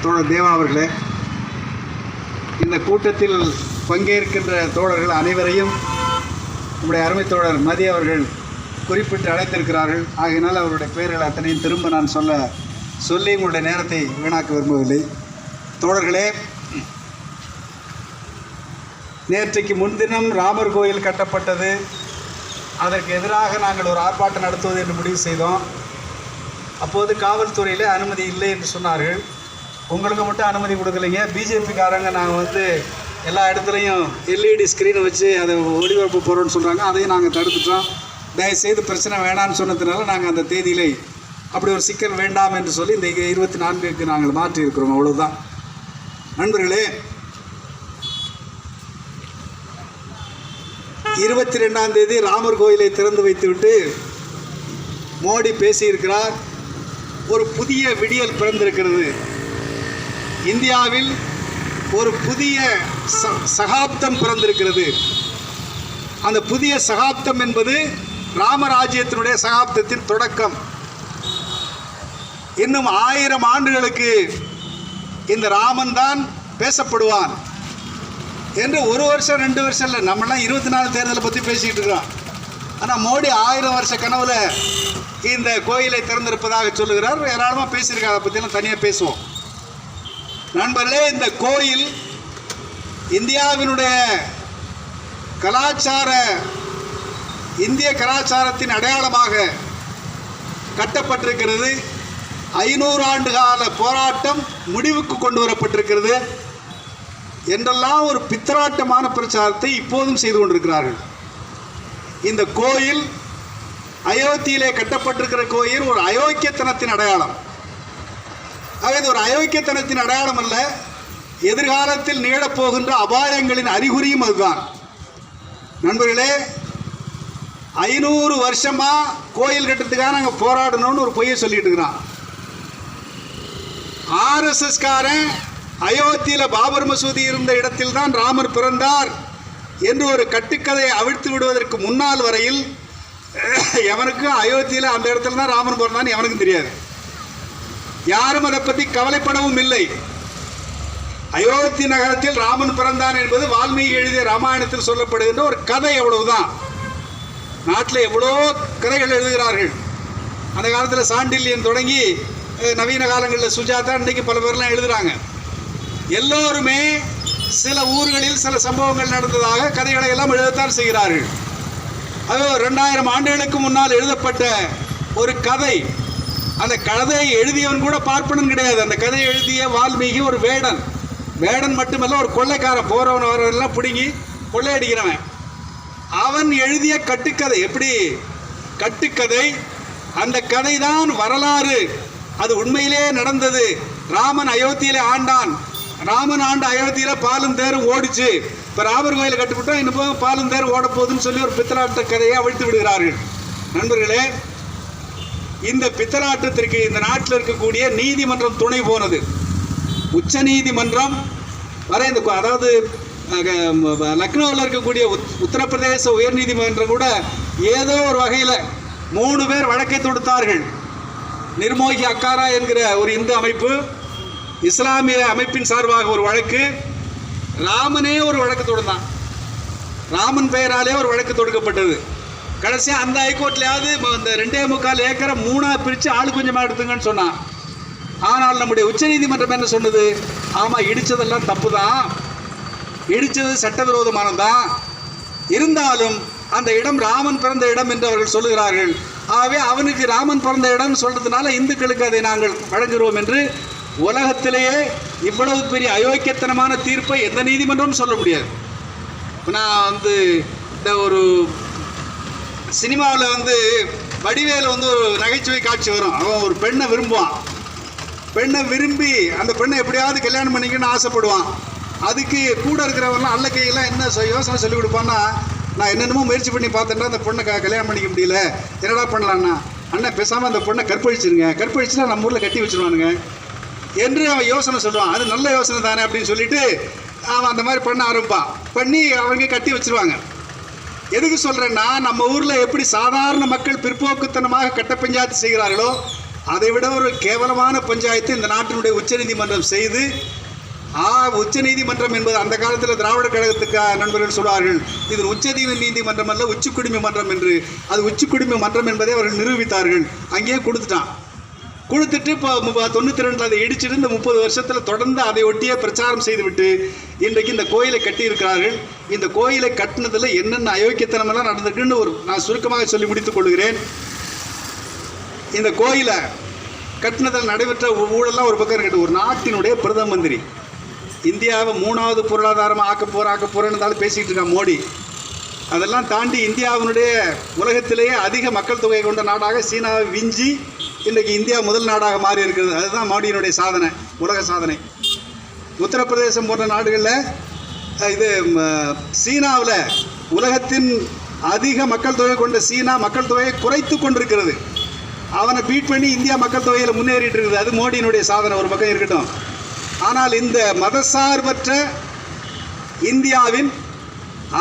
தோழர் தேவா அவர்களே, இந்த கூட்டத்தில் பங்கேற்கின்ற தோழர்கள் அனைவரையும் நம்முடைய அருமை தோழர் மதி அவர்கள் குறிப்பிட்டு அழைத்திருக்கிறார்கள். ஆகையினால் அவருடைய பெயர்கள் அத்தனையும் திரும்ப நான் சொல்லி உங்களுடைய நேரத்தை வீணாக்க விரும்பவில்லை. தோழர்களே, நேற்றைக்கு முன்தினம் ராமர் கோயில் கட்டப்பட்டது, அதற்கு எதிராக நாங்கள் ஒரு ஆர்ப்பாட்டம் நடத்துவது என்று முடிவு செய்தோம். அப்போது காவல்துறையில் அனுமதி இல்லை என்று சொன்னார்கள். உங்களுக்கு மட்டும் அனுமதி கொடுக்கலைங்க, பிஜேபிக்காரங்க நாங்கள் எல்லா இடத்துலையும் எல்இடி ஸ்க்ரீனை வச்சு அதை ஒளிபரப்பு போகிறோன்னு சொல்கிறாங்க, அதையும் நாங்கள் தடுத்துட்டோம். தயவுசெய்து பிரச்சனை வேணான்னு சொன்னதுனால நாங்கள் அந்த தேதியிலே அப்படி ஒரு சிக்கல் வேண்டாம் என்று சொல்லி இந்த 24க்கு நாங்கள் மாற்றியிருக்கிறோம். அவ்வளவுதான். நண்பர்களே, 22ஆம் தேதி ராமர் கோயிலை திறந்து வைத்துவிட்டு மோடி பேசியிருக்கிறார். ஒரு புதிய விடியல் பிறந்திருக்கிறது. இந்தியாவில் ஒரு புதிய சகாப்தம் பிறந்திருக்கிறது. அந்த புதிய சகாப்தம் என்பது ராமராஜ்யத்தினுடைய சகாப்தத்தின் தொடக்கம். இன்னும் 1000 ஆண்டுகளுக்கு இந்த ராமன் தான் பேசப்படுவான் என்று 1 வருஷம் 2 வருஷம் இல்லை, நம்மளாம் 24 தேர்தலை பற்றி பேசிக்கிட்டு இருக்கிறோம். ஆனால் மோடி 1000 வருஷ கனவுல இந்த கோயிலை திறந்திருப்பதாக சொல்லுகிறார். ஏராளமாக பேசியிருக்காங்க, அதை பற்றிலாம் தனியாக பேசுவோம். நண்பர்களே, இந்த கோயில் இந்தியாவினுடைய இந்திய கலாச்சாரத்தின் அடையாளமாக கட்டப்பட்டிருக்கிறது. 500 ஆண்டு கால போராட்டம் முடிவுக்கு கொண்டு வரப்பட்டிருக்கிறது என்றெல்லாம் ஒரு பித்தராட்டமான பிரச்சாரத்தை இப்போதும் செய்து கொண்டிருக்கிறார்கள். இந்த கோயில் அயோத்தியிலே கட்டப்பட்டிருக்கிற கோயில் ஒரு அயோக்கியத்தனத்தின் அடையாளம். இது ஒரு அயோக்கியத்தனத்தின் அடையாளம் அல்ல, எதிர்காலத்தில் நிகழப்போகின்ற அபாயங்களின் அறிகுறியும் அதுதான். நண்பர்களே, 500 வருஷமா கோயில் கட்டுறதுக்காக நாங்கள் போராடணும்னு ஒரு பொய்யை சொல்லிட்டு இருக்கிறான். ஆர்எஸ்எஸ் காரன் அயோத்தியில் பாபர் மசூதி இருந்த இடத்தில் தான் ராமர் பிறந்தார் என்று ஒரு கட்டுக்கதையை அவிழ்த்து விடுவதற்கு முன்னால் வரையில் எவனுக்கும் அயோத்தியில் அந்த இடத்துல தான் ராமன் பிறந்தான்னு எவனுக்கும் தெரியாது. யாரும் அதை பற்றி கவலைப்படவும் இல்லை. அயோத்தி நகரத்தில் ராமன் பிறந்தான் என்பது வால்மீகி எழுதிய ராமாயணத்தில் சொல்லப்படுகின்ற ஒரு கதை, எவ்வளவுதான். நாட்டில் எவ்வளோ கதைகள் எழுதுகிறார்கள். அந்த காலத்தில் சாண்டில்யன் தொடங்கி நவீன காலங்களில் சுஜாதா, இன்றைக்கு பல பேர்லாம் எழுதுகிறாங்க. எல்லோருமே சில ஊர்களில் சில சம்பவங்கள் நடந்ததாக கதைகளை எல்லாம் எழுதத்தான் செய்கிறார்கள். அது 2000 ஆண்டுகளுக்கு முன்னால் எழுதப்பட்ட ஒரு கதை. அந்த கதையை எழுதியவன் கூட பார்ப்பனன் கிடையாது. அந்த கதையை எழுதிய வால்மீகி ஒரு வேடன் மட்டுமல்ல, ஒரு கொள்ளைக்காரன், போறவன் வரவெல்லாம் பிடுங்கி கொள்ளையடிக்கிறவன். அவன் எழுதிய கட்டுக்கதை. எப்படி கட்டுக்கதை? அந்த கதை தான் வரலாறு. அது உண்மையிலே நடந்தது. ராமன் அயோத்தியிலே ஆண்டான். ராமன் ஆண்டு அயோத்தியில பாலும் தேரும் ஓடிச்சு. இப்போ ராமர் கோயிலை கட்டுப்பட்டோம், இன்னும் பாலும் தேரும் ஓட போகுதுன்னு சொல்லி ஒரு பித்தலாட்ட கதையை அவிழ்த்து விடுகிறார்கள். நண்பர்களே, இந்த பித்தலாட்டத்திற்கு இந்த நாட்டில் இருக்கக்கூடிய நீதிமன்றம் துணை போனது. உச்ச நீதிமன்றம் வரை அதாவது லக்னோவில் இருக்கக்கூடிய உத்தரப்பிரதேச உயர் நீதிமன்றம் கூட ஏதோ ஒரு வகையில் 3 பேர் வழக்கை தொடுத்தார்கள். நிர்மோகி அக்காரா என்கிற ஒரு இந்து அமைப்பு, இஸ்லாமிய அமைப்பின் சார்பாக ஒரு வழக்கு, ராமனே ஒரு வழக்கு தொடுத்தான். ராமன் பெயராலே ஒரு வழக்கு தொடுக்கப்பட்டது. கடைசியாக அந்த ஹைகோர்ட்லையாவது இந்த 2.25 ஏக்கரை 3ஆக பிரித்து ஆளு கொஞ்சமாக எடுத்துங்கன்னு சொன்னான். ஆனால் நம்முடைய உச்சநீதிமன்றம் என்ன சொன்னது? ஆமாம், இடித்ததெல்லாம் தப்பு தான், இடித்தது சட்டவிரோதமானதான், இருந்தாலும் அந்த இடம் ராமன் பிறந்த இடம் என்று அவர்கள் சொல்லுகிறார்கள். ஆகவே அவனுக்கு ராமன் பிறந்த இடம் சொல்றதுனால இந்துக்களுக்கு அதை நாங்கள் வழங்குகிறோம் என்று உலகத்திலேயே இவ்வளவு பெரிய அயோக்கியத்தனமான தீர்ப்பை எந்த நீதிமன்றமும் சொல்ல முடியாது. நான் இந்த ஒரு சினிமாவில் வடிவேல ஒரு நகைச்சுவை காட்சி வரும். அவன் ஒரு பெண்ணை விரும்புவான். பெண்ணை விரும்பி அந்த பெண்ணை எப்படியாவது கல்யாணம் பண்ணிக்கணும்னு ஆசைப்படுவான். அதுக்கு கூட இருக்கிறவங்களாம் அல்ல கையெல்லாம் என்ன யோசனை சொல்லிக் கொடுப்பான்னா, நான் என்னென்னமோ முயற்சி பண்ணி பார்த்தேன்னா அந்த பொண்ணை கல்யாணம் பண்ணிக்க முடியல, என்னடா பண்ணலான்னா, அண்ணா பேசாமல் அந்த பொண்ணை கற்பழிச்சுன்னா நம்ம ஊரில் கட்டி வச்சுருவானுங்க என்று அவன் யோசனை சொல்லுவான். அது நல்ல யோசனை தானே அப்படின்னு சொல்லிட்டு அவன் அந்த மாதிரி பண்ண ஆரம்பிப்பான். பண்ணி அவங்க கட்டி வச்சுருவாங்க. எதுக்கு சொல்கிறேன்னா, நம்ம ஊரில் எப்படி சாதாரண மக்கள் பிற்போக்குத்தனமாக கட்ட பஞ்சாயத்து செய்கிறார்களோ அதை விட ஒரு கேவலமான பஞ்சாயத்து இந்த நாட்டினுடைய உச்சநீதிமன்றம் செய்து, உச்சநீதிமன்றம் என்பது அந்த காலத்தில் திராவிட கழகத்துக்கு நண்பர்கள் சொல்வார்கள், இது நீதிமன்றம் அல்ல, உச்சக்குடிமை மன்றம் என்று. அது உச்சக்குடிமை மன்றம் என்பதை அவர்கள் நிரூபித்தார்கள். அங்கேயே கொடுத்துட்டு இப்போ 92 அதை இடிச்சிட்டு இந்த 30 வருஷத்தில் தொடர்ந்து அதை ஒட்டியே பிரச்சாரம் செய்துவிட்டு இன்றைக்கு இந்த கோயிலை கட்டியிருக்கிறார்கள். இந்த கோயிலை கட்டினதில் என்னென்ன அயோக்கியத்தனமெல்லாம் நடந்திருக்குன்னு நான் சுருக்கமாக சொல்லி முடித்துக் கொள்கிறேன். இந்த கோயிலை கட்டினதில் நடைபெற்ற ஊழலாம் ஒரு பக்கம் இருக்கட்டும். ஒரு நாட்டினுடைய பிரதம மந்திரி, இந்தியாவை 3வது பொருளாதாரமாக ஆக்க போறேன்னு பேசிக்கிட்டு இருக்கான் மோடி. அதெல்லாம் தாண்டி இந்தியாவினுடைய உலகத்திலேயே அதிக மக்கள் தொகை கொண்ட நாடாக சீனாவை விஞ்சி இன்றைக்கு இந்தியா முதல் நாடாக மாறி இருக்கிறது. அதுதான் மோடியினுடைய சாதனை, உலக சாதனை. உத்தரப்பிரதேசம் போன்ற நாடுகளில் இது சீனாவில் உலகத்தின் அதிக மக்கள் தொகை கொண்ட சீனா மக்கள் தொகையை குறைத்து கொண்டிருக்கிறது. அவனை பீட் பண்ணி இந்தியா மக்கள் தொகையில் முன்னேறிட்டு இருக்குது. அது மோடியினுடைய சாதனை ஒரு பக்கம் இருக்கட்டும். ஆனால் இந்த மதசார்பற்ற இந்தியாவின்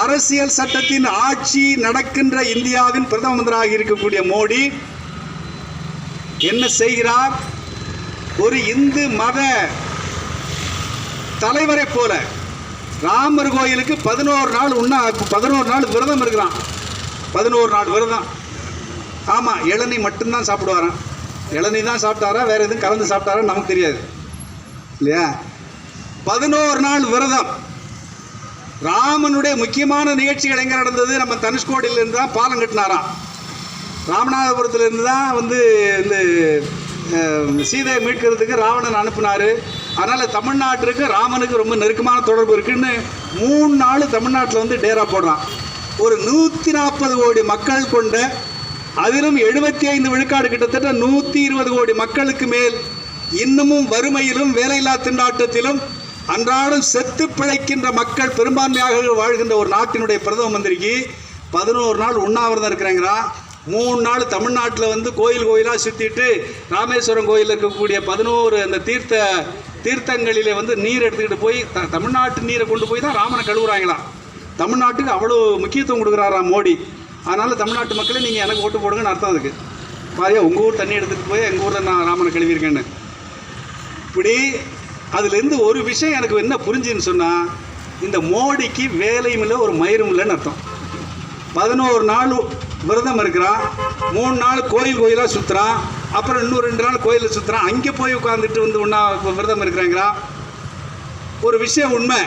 அரசியல் சட்டத்தின் ஆட்சி நடக்கின்ற இந்தியாவின் பிரதம மந்திரியாக இருக்கக்கூடிய மோடி என்ன செய்கிறார்? ஒரு இந்து மத தலைவரை போல ராமர் கோயிலுக்கு 11 நாள் விரதம் இருக்கிறான். 11 நாள் விரதம். ஆமாம், இளநீ மட்டும்தான் சாப்பிடுவாரான். இளநீ தான் சாப்பிட்டாரா, வேற எதுவும் கலந்து சாப்பிட்டாரா நமக்கு தெரியாது இல்லையா? 11 நாள் விரதம். ராமனுடைய முக்கியமான நிகழ்ச்சிகள் எங்கே நடந்தது? நம்ம தனுஷ்கோடியிலிருந்து தான் பாலம் கட்டினாராம். ராமநாதபுரத்திலிருந்து தான் இந்த சீதையை மீட்கிறதுக்கு ராவணன் அனுப்புனார். அதனால் தமிழ்நாட்டிற்கு ராமனுக்கு ரொம்ப நெருக்கமான தொடர்பு இருக்குன்னு 3 நாள் தமிழ்நாட்டில் டேரா போடுறான். ஒரு 140 கோடி மக்கள் கொண்ட, அதிலும் 75 விழுக்காடு, கிட்டத்தட்ட 120 கோடி மக்களுக்கு மேல் இன்னமும் வறுமையிலும் வேலையில்லா திண்டாட்டத்திலும் அன்றாடம் செத்து பிழைக்கின்ற மக்கள் பெரும்பான்மையாக வாழ்கின்ற ஒரு நாட்டினுடைய பிரதம மந்திரிக்கு 11 நாள் உண்ணாவிரதம் இருக்கிறாங்கிறா. 3 நாள் தமிழ்நாட்டில் கோயிலாக சுற்றிட்டு ராமேஸ்வரம் கோயிலில் இருக்கக்கூடிய 11 அந்த தீர்த்தங்களிலே நீர் எடுத்துக்கிட்டு போய் தமிழ்நாட்டு நீரை கொண்டு போய் தான் ராமனை கழுவுறாங்களாம். தமிழ்நாட்டுக்கு அவ்வளோ முக்கியத்துவம் கொடுக்குறாராம் மோடி. அதனால் தமிழ்நாட்டு மக்களை நீங்கள் எனக்கு ஓட்டு போடுங்கன்னு அர்த்தம். அதுக்கு பாரியா, உங்கள் ஊர் தண்ணி எடுத்துகிட்டு போய் எங்கள் ஊரில் நான் ராமனை கழுவிருக்கேன்னு. இப்படி அதுலேருந்து ஒரு விஷயம் எனக்கு என்ன புரிஞ்சுன்னு சொன்னால், இந்த மோடிக்கு வேலையும் இல்லை, ஒரு மயிரும் இல்லைன்னு அர்த்தம். 11 நாள் விரதம் இருக்கிறான், 3 நாள் கோயிலாக சுற்றுறான், அப்புறம் இன்னும் 2 நாள் கோயிலில் சுற்றுறான், அங்கே போய் உட்காந்துட்டு ஒன்றா விரதம் இருக்கிறாங்கிறான். ஒரு விஷயம் உண்மை,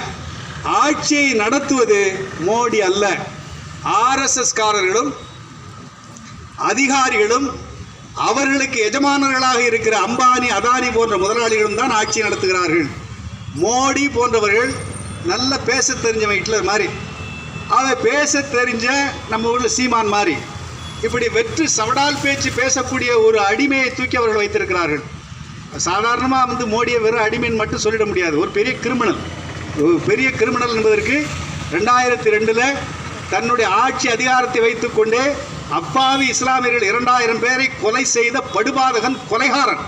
ஆட்சியை நடத்துவது மோடி அல்ல, ஆர்எஸ்எஸ்காரர்களும் அதிகாரிகளும் அவர்களுக்கு எஜமானர்களாக இருக்கிற அம்பானி அதானி போன்ற முதலாளிகளும் தான் ஆட்சி நடத்துகிறார்கள். மோடி போன்றவர்கள் நல்ல பேச தெரிஞ்சவன், ஹிட்லர் மாதிரி. அவன் பேச தெரிஞ்ச நம்ம ஊரில் சீமான் மாதிரி இப்படி வெற்று சவடால் பேச்சு பேசக்கூடிய ஒரு அடிமையை தூக்கி அவர்கள் வைத்திருக்கிறார்கள். சாதாரணமாக மோடியை வெறும் அடிமைன்னு மட்டும் சொல்லிட முடியாது. ஒரு பெரிய கிரிமினல் என்பதற்கு 2002 தன்னுடைய ஆட்சி அதிகாரத்தை வைத்துக்கொண்டே அப்பாவி இஸ்லாமியர்கள் 2000 பேரை கொலை செய்த படுபாதகன், கொலைகாரன்,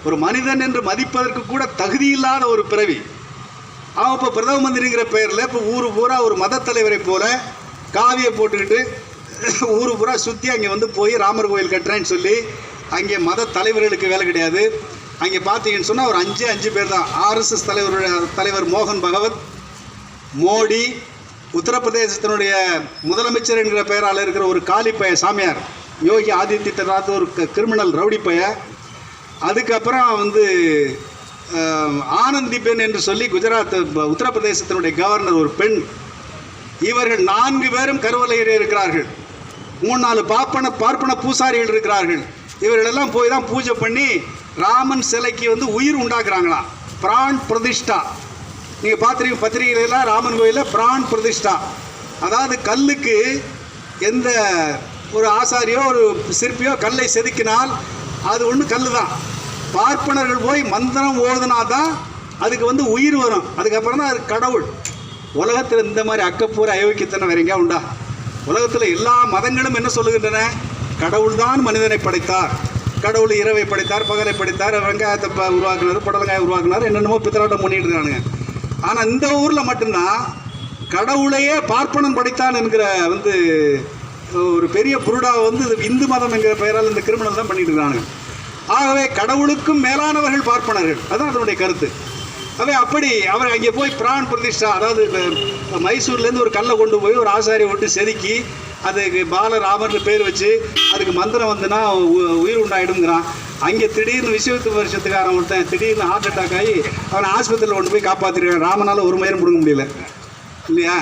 ஒரு மனிதன் என்று மதிப்பதற்கு கூட தகுதி இல்லாத ஒரு பிறவி. அவன் இப்போ பிரதம மந்திரிங்கிற பெயரில் இப்போ ஊரு பூரா ஒரு மத தலைவரை போல காவியை போட்டுக்கிட்டு ஊரு பூரா சுற்றி அங்கே போய் ராமர் கோயில் கட்டுறேன்னு சொல்லி அங்கே மத தலைவர்களுக்கு வேலை கிடையாது. அங்கே பார்த்தீங்கன்னு சொன்னால் ஒரு 5 பேர் தான். ஆர்எஸ்எஸ் தலைவர் மோகன் பகவத், மோடி, உத்தரப்பிரதேசத்தினுடைய முதலமைச்சர் என்கிற பெயரால் இருக்கிற ஒரு காலிப்பைய சாமியார் யோகி ஆதித்யநாத், ஒரு கிரிமினல் ரவுடி பைய. அதுக்கப்புறம் ஆனந்திபென் என்று சொல்லி குஜராத் உத்தரப்பிரதேசத்தினுடைய கவர்னர் ஒரு பெண். இவர்கள் 4 பேரும் கருவறையில் இருக்கிறார்கள். 3-4 பார்ப்பன பூசாரிகள் இருக்கிறார்கள். இவர்களெல்லாம் போய் தான் பூஜை பண்ணி ராமன் சிலைக்கு உயிர் உண்டாக்குறாங்களாம். பிரான் பிரதிஷ்டா. நீங்கள் பார்த்துருக்கீங்க பத்திரிகைகளெல்லாம், ராமன் கோயிலில் பிரான் பிரதிஷ்டா. அதாவது கல்லுக்கு எந்த ஒரு ஆசாரியோ ஒரு சிற்பியோ கல்லை செதுக்கினால் அது ஒன்று கல் தான். பார்ப்பனர்கள் போய் மந்திரம் ஓதுனா தான் அதுக்கு உயிர் வரும். அதுக்கப்புறம் தான் அது கடவுள். உலகத்தில் இந்த மாதிரி அக்கப்பூர அயோக்கியத்தனை வேற எங்கேயா உண்டா? உலகத்தில் எல்லா மதங்களும் என்ன சொல்லுகின்றன? கடவுள் தான் மனிதனை படைத்தார், கடவுள் இரவை படைத்தார், பகலை படைத்தார், வெங்காயத்தை உருவாக்குனார், புடலங்காயை உருவாக்குனார், என்னென்னமோ பித்தராட்டம் பண்ணிட்டு இருக்கானுங்க. ஆனால் இந்த ஊரில் மட்டும்தான் கடவுளையே பார்ப்பனன் படைத்தான் என்கிற ஒரு பெரிய புருடாவை இந்து மதம் என்கிற பெயரால் இந்த கிரிமினல் தான் பண்ணிட்டு இருக்கானுங்க. ஆகவே கடவுளுக்கும் மேலானவர்கள் பார்ப்பனர்கள், அதுதான் அதனுடைய கருத்து. அப்படி அவர் அங்கே போய் பிரான் பிரதிஷ்டா, அதாவது மைசூர்லேருந்து ஒரு கல்லை கொண்டு போய் ஒரு ஆசாரியை விட்டு செதுக்கி அதுக்கு பாலராமர்னு பேர் வச்சு அதுக்கு மந்திரம் வந்துன்னா உயிர் உண்டாயிடுங்கிறான். அங்கே திடீர்னு விஸ்வத்து வருஷத்துக்காரன் ஒருத்தன் திடீர்னு ஹார்ட் அட்டாக் ஆகி அவனை ஆஸ்பத்திரியில் கொண்டு போய் காப்பாற்றிருக்கான். ராமனால் ஒரு மயிரும் பிடுங்க முடியல இல்லையா?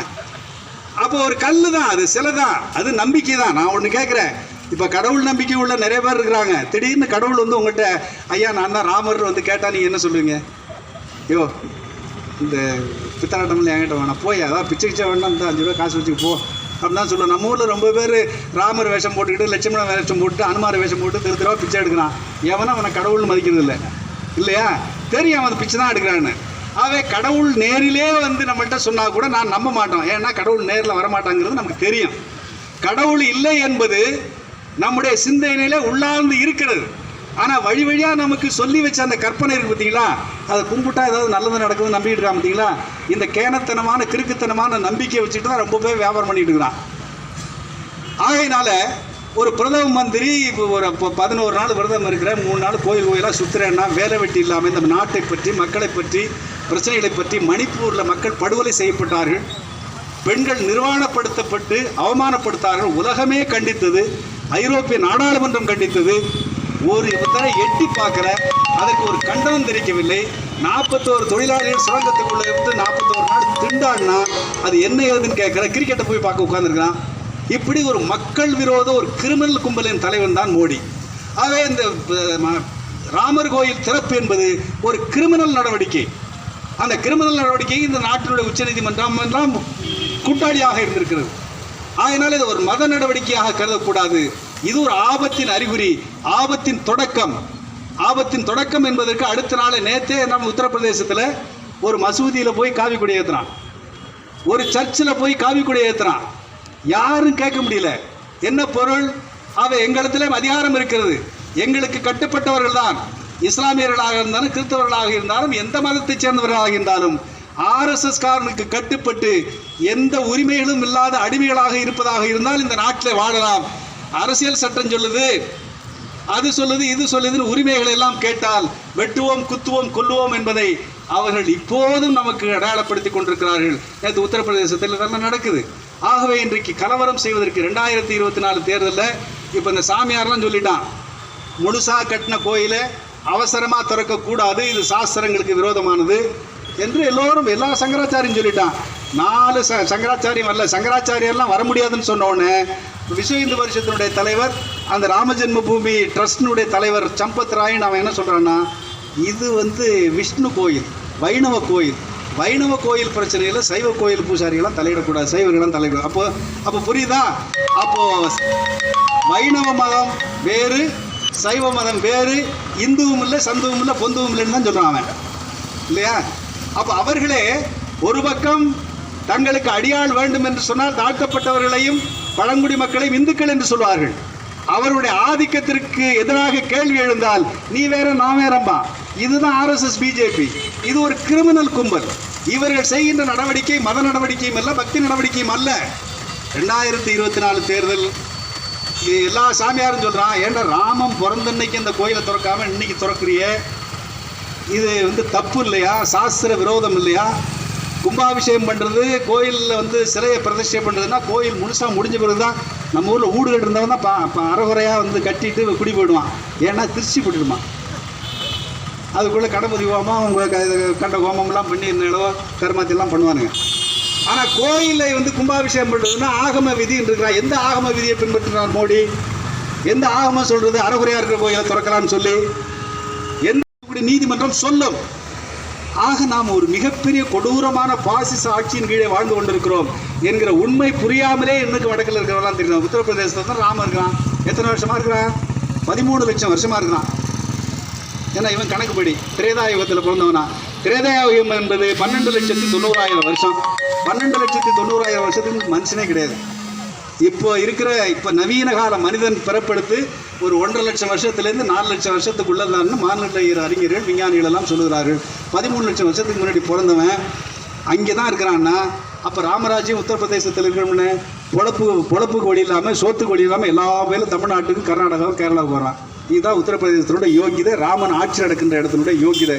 அப்போ ஒரு கல் தான், அது சிலை தான், அது நம்பிக்கை தான். நான் ஒன்று கேட்குறேன், இப்போ கடவுள் நம்பிக்கை உள்ள நிறைய பேர் இருக்கிறாங்க. திடீர்னு கடவுள் வந்து உங்கள்கிட்ட ஐயா நான் தான் ராமர் வந்து கேட்டால் நீங்கள் என்ன சொல்லுவீங்க? ஐயோ இந்த பித்தலாட்டம்லாம் என்கிட்ட வேணாம், போய் அதான் பிச்சை கிச்சை வேணாம், இந்த 5 ரூபா காசு வச்சுக்கு போ அப்படின்னு தான் சொல்லுவோம். நம்ம ஊரில் ரொம்ப பேர் ராமர் வேஷம் போட்டுக்கிட்டு லட்சுமணன் வேஷம் போட்டு அனுமார வேஷம் போட்டு திருத்தரவா பிச்சை எடுக்கிறான். எவனா அவனை கடவுள்னு மதிக்கிறது இல்லை இல்லையா? தெரியும் அவன் பிச்சை தான் எடுக்கிறான்னு. ஆகவே கடவுள் நேரிலே வந்து நம்மள்கிட்ட சொன்னால் கூட நான் நம்ப மாட்டோம். ஏன்னா கடவுள் நேரில் வரமாட்டாங்கிறது நமக்கு தெரியும். கடவுள் இல்லை என்பது நம்முடைய சிந்தனையிலே உள்ளார்ந்து இருக்கிறது. ஆனால் வழி வழியாக நமக்கு சொல்லி வச்ச அந்த கற்பனை இருக்குது பார்த்தீங்களா, அதை கும்பிட்டா ஏதாவது நல்லது நடக்குதுன்னு நம்பிட்டு இருக்கான் பார்த்தீங்களா? இந்த கேனத்தனமான கிறுக்குத்தனமான நம்பிக்கையை வச்சுட்டு தான் ரொம்ப பேர் வியாபாரம் பண்ணிட்டு இருக்கிறான். ஆகையினால ஒரு பிரதம மந்திரி இப்போ ஒரு 11 நாள் விரதம் இருக்கிறேன், 3 நாள் கோயிலாக சுற்றுறேன்னா வேலை வெட்டி இல்லாமல் இந்த நாட்டை பற்றி மக்களை பற்றி பிரச்சனைகளை பற்றி, மணிப்பூரில் மக்கள் படுகொலை செய்யப்பட்டார்கள், பெண்கள் நிர்வாணப்படுத்தப்பட்டு அவமானப்படுத்தார்கள், உலகமே கண்டித்தது, ஐரோப்பிய நாடாளுமன்றம் கண்டித்தது, ஒரு இத்தனை எட்டி பார்க்குற அதற்கு ஒரு கண்டனம் தெரிவிக்கவில்லை. 41 தொழிலாளிகள் சுரங்கத்துக்குள்ளே இருந்து 41 நாள் திண்டாடினா அது என்ன ஏதுன்னு கேட்குற, கிரிக்கெட்டை போய் பார்க்க உட்காந்துருக்கிறான். இப்படி ஒரு மக்கள் விரோத ஒரு கிரிமினல் கும்பலின் தலைவன் தான் மோடி. ஆகவே இந்த ராமர் கோயில் திறப்பு என்பது ஒரு கிரிமினல் நடவடிக்கை. அந்த கிரிமினல் நடவடிக்கை இந்த நாட்டினுடைய உச்சநீதிமன்றம் எல்லாம் கூட்டாளியாக இருந்திருக்கிறது. அதனால் இது ஒரு மத நடவடிக்கையாக கருதக்கூடாது. இது ஒரு ஆபத்தின் அறிகுறி, ஆபத்தின் தொடக்கம். ஆபத்தின் தொடக்கம் என்பதற்கு அடுத்த நாள் நேற்றே நம்ம உத்தரப்பிரதேசத்தில் ஒரு மசூதியில் போய் காவி கொடி ஏற்றுறான், ஒரு சர்ச்சில் போய் காவி கொடி ஏற்றுறான். யாரும் கேட்க முடியல என்ன பொருள். எங்களிடத்திலே அதிகாரம் இருக்கிறது, எங்களுக்கு கட்டுப்பட்டவர்கள் தான், இஸ்லாமியர்களாக இருந்தாலும் கிறிஸ்தவர்களாக இருந்தாலும் எந்த மதத்தை சேர்ந்தவர்களாக இருந்தாலும் ஆர்எஸ்எஸ் காரனுக்கு கட்டுப்பட்டு எந்த உரிமைகளும் இல்லாத அடிமைகளாக இருப்பதாக இருந்தால் இந்த நாட்டில் வாழலாம். அரசியல் சட்டம் சொல்லுது, அது சொல்லுது, இது சொல்லுதுன்னு உரிமைகளை எல்லாம் கேட்டால் வெட்டுவோம் குத்துவோம் கொல்லுவோம் என்பதை அவர்கள் இப்போதும் நமக்கு அடையாளப்படுத்தி கொண்டிருக்கிறார்கள். நேற்று உத்தரப்பிரதேசத்தில் இதெல்லாம் நடக்குது. ஆகவே இன்றைக்கு கலவரம் செய்வதற்கு 2024 தேர்தலில் இப்போ இந்த சாமியார்லாம் சொல்லிட்டான், முழுசாக கட்டின கோயிலை அவசரமாக திறக்கக்கூடாது, இது சாஸ்திரங்களுக்கு விரோதமானது என்று எல்லா சங்கராச்சாரியும் சொல்லிட்டான். 4 சங்கராச்சாரியம் அல்ல, சங்கராச்சாரியெல்லாம் வர முடியாதுன்னு சொன்ன உடனே விஸ்வ இந்து பரிஷத்தினுடைய தலைவர், அந்த ராமஜென்ம பூமி ட்ரஸ்டினுடைய தலைவர் சம்பத் ராயன் அவன் என்ன சொல்கிறான்னா, இது விஷ்ணு கோயில், வைணவ கோயில், வைணவ கோயில் பிரச்சனையில் சைவ கோயில் பூசாரிகளாம் தலையிடக்கூடாது, சைவர்களாம் தலையிடக்கூடாது. அப்போ புரியுதா? அப்போது வைணவ மதம் வேறு, சைவ மதம் வேறு, இந்துவும் இல்லை சந்துவும் இல்லை பொந்துவும் இல்லைன்னு தான் சொல்கிறான் அவன் இல்லையா? அப்போ அவர்களே ஒரு பக்கம் தங்களுக்கு அடியாள் வேண்டும் என்று சொன்னால் தாழ்த்தப்பட்டவர்களையும் பழங்குடி மக்களையும் இந்துக்கள் என்று சொல்வார்கள். அவருடைய ஆதிக்கத்திற்கு எதிராக கேள்வி எழுந்தால் நீ வேற நான் வேறம்பா. இதுதான் ஆர்எஸ்எஸ் பிஜேபி. இது ஒரு கிரிமினல் கும்பல். இவர்கள் செய்கின்ற நடவடிக்கை மத நடவடிக்கையும் அல்ல, பக்தி நடவடிக்கையும் அல்ல. 2024 தேர்தல் எல்லா சாமியாரும் சொல்கிறான், ஏன்டா ராமம் பிறந்தன்னைக்கு இந்த கோயிலை திறக்காமல் இன்னைக்கு திறக்கிறிய, இது தப்பு இல்லையா, சாஸ்திர விரோதம் இல்லையா? கும்பாபிஷேகம் பண்ணுறது, கோயிலில் சிலையை பிரதிஷ்டை பண்ணுறதுன்னா கோயில் முழுசாக முடிஞ்ச பிறகு தான். நம்ம ஊரில் வீடுகள் இருந்தவன் தான் அறகுறையாக கட்டிட்டு குடி போயிடுவான். ஏன்னா திருச்சி போட்டுடுமா, அதுக்குள்ளே கணபதி ஹோமம் அவங்க கண்ட ஹோமம்லாம் பண்ணி நிலவோ கருமாத்தியெல்லாம் பண்ணுவானுங்க. ஆனால் கோயிலை கும்பாபிஷேகம் பண்ணுறதுன்னா ஆகம விதின்னு இருக்கிறான். எந்த ஆகம விதியை பின்பற்றுறான் மோடி? எந்த ஆகமம் சொல்கிறது அறகுறையாக இருக்கிற கோயிலை திறக்கலான்னு சொல்லி எந்த நீதிமன்றம் சொல்லும்? ஆக நாம் ஒரு மிகப்பெரிய கொடூரமான பாசிச ஆட்சியின் கீழே வாழ்ந்து கொண்டிருக்கிறோம் என்கிற உண்மை புரியாமலே இன்னைக்கு வடக்கில் இருக்கிறவெல்லாம் தெரியும். உத்தரப்பிரதேசத்தில் தான் ராமன் இருக்கிறான். எத்தனை வருஷமா இருக்கிறான்? 13 லட்சம் வருஷமா இருக்கிறான். ஏன்னா இவன் கணக்குப்படி திரேதாயுகத்தில் பிறந்தவனா. திரேதாயுகம் என்பது 12,90,000 வருஷம். 12,90,000 வருஷத்துக்கு மனுஷனே கிடையாது. இப்போ நவீன கால மனிதன் பிறப்பெடுத்து ஒரு 1.5 லட்சம் வருஷத்துலேருந்து 4 லட்சம் வருஷத்துக்குள்ளதான்னு மாநில அறிஞர்கள் விஞ்ஞானிகள் எல்லாம் சொல்லுகிறார்கள். 13 லட்சம் வருஷத்துக்கு முன்னாடி பிறந்தவன் அங்கே தான் இருக்கிறான்னா, அப்போ ராமராஜ்யம் உத்தரப்பிரதேசத்தில் இருக்கிறவனே பொழப்புக்கு வழி இல்லாமல் சோத்துக்கு வழி இல்லாமல் எல்லா பேரும் தமிழ்நாட்டுக்கு கர்நாடகாவும் கேரளாவுக்கு வரான். இதுதான் உத்தரப்பிரதேசத்தினுடைய யோகிதை, ராமன் ஆட்சி நடக்கின்ற இடத்தினுடைய யோகிதை.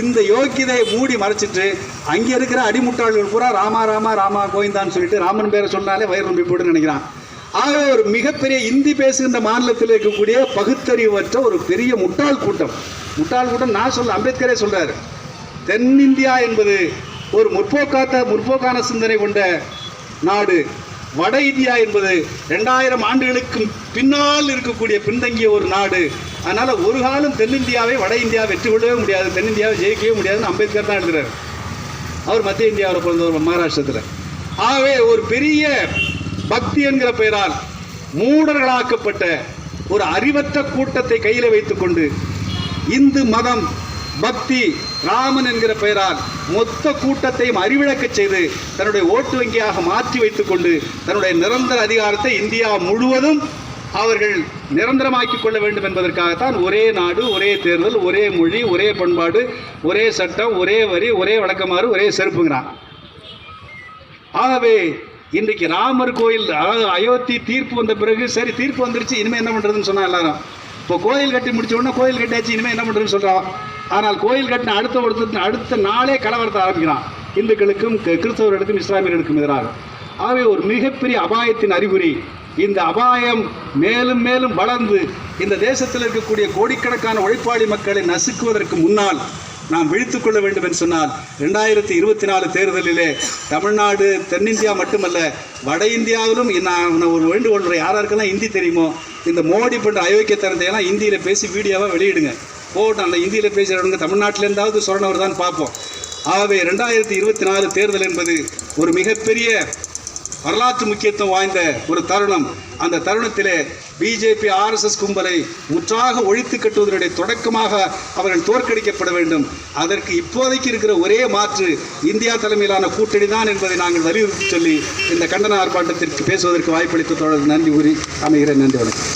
இந்த யோகிதை மூடி மறைச்சிட்டு அங்கே இருக்கிற அடிமுட்டாள்கள் பூரா ராமா ராமா ராமா கோவிந்தான்னு சொல்லிட்டு ராமன் பேரை சொன்னாலே வயிறு நம்பி போட்டு நினைக்கிறான். ஆகவே ஒரு மிகப்பெரிய இந்தி பேசுகின்ற மாநிலத்தில் இருக்கக்கூடிய பகுத்தறிவற்ற ஒரு பெரிய முட்டாள் கூட்டம் நான் சொல்ல, அம்பேத்கரே சொல்றாரு, தென்னிந்தியா என்பது ஒரு முற்போக்கான சிந்தனை கொண்ட நாடு, வட இந்தியா என்பது 2000 ஆண்டுகளுக்கு பின்னால் இருக்கக்கூடிய பின்தங்கிய ஒரு நாடு. அதனால ஒரு காலம் தென்னிந்தியாவை வட இந்தியாவை வெற்றி கொள்ளவே முடியாது, தென்னிந்தியாவை ஜெயிக்கவே முடியாதுன்னு அம்பேத்கர் தான் எழுதுறாரு. அவர் மத்திய இந்தியாவில் பிறந்தவர், மகாராஷ்டிரத்தில். ஆகவே ஒரு பெரிய பக்தி என்கிற பெயரால் மூடர்களாக்கப்பட்ட ஒரு அறிவற்ற கூட்டத்தை கையில் வைத்துக்கொண்டு இந்து மதம், பக்தி, ராமன் என்கிற பெயரால் மொத்த கூட்டத்தையும் அறிவிழக்க செய்து தன்னுடைய ஓட்டு வங்கியாக மாற்றி வைத்துக் கொண்டு தன்னுடைய நிரந்தர அதிகாரத்தை இந்தியா முழுவதும் அவர்கள் நிரந்தரமாக்கிக் கொள்ள வேண்டும் என்பதற்காகத்தான் ஒரே நாடு, ஒரே தேர்தல், ஒரே மொழி, ஒரே பண்பாடு, ஒரே சட்டம், ஒரே வரி, ஒரே வழக்கமாறு, ஒரே செருப்புங்கிறான். ஆகவே இன்றைக்கு ராமர் கோயில், அதாவது அயோத்தி தீர்ப்பு வந்த பிறகு சரி தீர்ப்பு வந்துருச்சு, இனிமேல் என்ன பண்ணுறதுன்னு சொன்னால் எல்லாரும் இப்போ கோயில் கட்டி முடிச்ச உடனே கோயில் கட்டியாச்சு, இனிமேல் என்ன பண்ணுறதுன்னு சொல்கிறான். ஆனால் கோயில் கட்டின அடுத்த நாளே கலவரத்தை ஆரம்பிக்கிறான், இந்துக்களுக்கும் கிறிஸ்தவர்களுக்கும் இஸ்லாமியர்களுக்கும் எதிராக. ஆகவே ஒரு மிகப்பெரிய அபாயத்தின் அறிகுறி. இந்த அபாயம் மேலும் மேலும் வளர்ந்து இந்த தேசத்தில் இருக்கக்கூடிய கோடிக்கணக்கான உழைப்பாளி மக்களை நசுக்குவதற்கு முன்னால் நாம் விழித்துக் கொள்ள வேண்டும் என்று சொன்னால் 2024 தேர்தலிலே தமிழ்நாடு, தென்னிந்தியா மட்டுமல்ல வட இந்தியாவிலும் நான் ஒரு வேண்டுகோள், யாராருக்கெல்லாம் ஹிந்தி தெரியுமோ இந்த மோடி பண்ற அயோக்கியத்தனத்தை எல்லாம் இந்தியில் பேசி வீடியோவாக வெளியிடுங்க, போட்டோம். அந்த இந்தியில் பேசுகிறவங்க தமிழ்நாட்டிலேருந்தாவது சொரணவர் தான் பார்ப்போம். ஆகவே 2024 தேர்தல் என்பது ஒரு மிகப்பெரிய வரலாற்று முக்கியத்துவம் வாய்ந்த ஒரு தருணம். அந்த தருணத்திலே பிஜேபி RSS கும்பலை முற்றாக ஒழித்து கட்டுவதனுடைய தொடக்கமாக அவர்கள் தோற்கடிக்கப்பட வேண்டும். அதற்கு இப்போதைக்கு இருக்கிற ஒரே மாற்று இந்தியா தலைமையிலான கூட்டணி தான் என்பதை நாங்கள் வலியுறுத்தி சொல்லி இந்த கண்டன ஆர்ப்பாட்டத்திற்கு பேசுவதற்கு வாய்ப்பளித்த தொடர்ந்து நன்றி கூறி அமைகிறேன். நன்றி, வணக்கம்.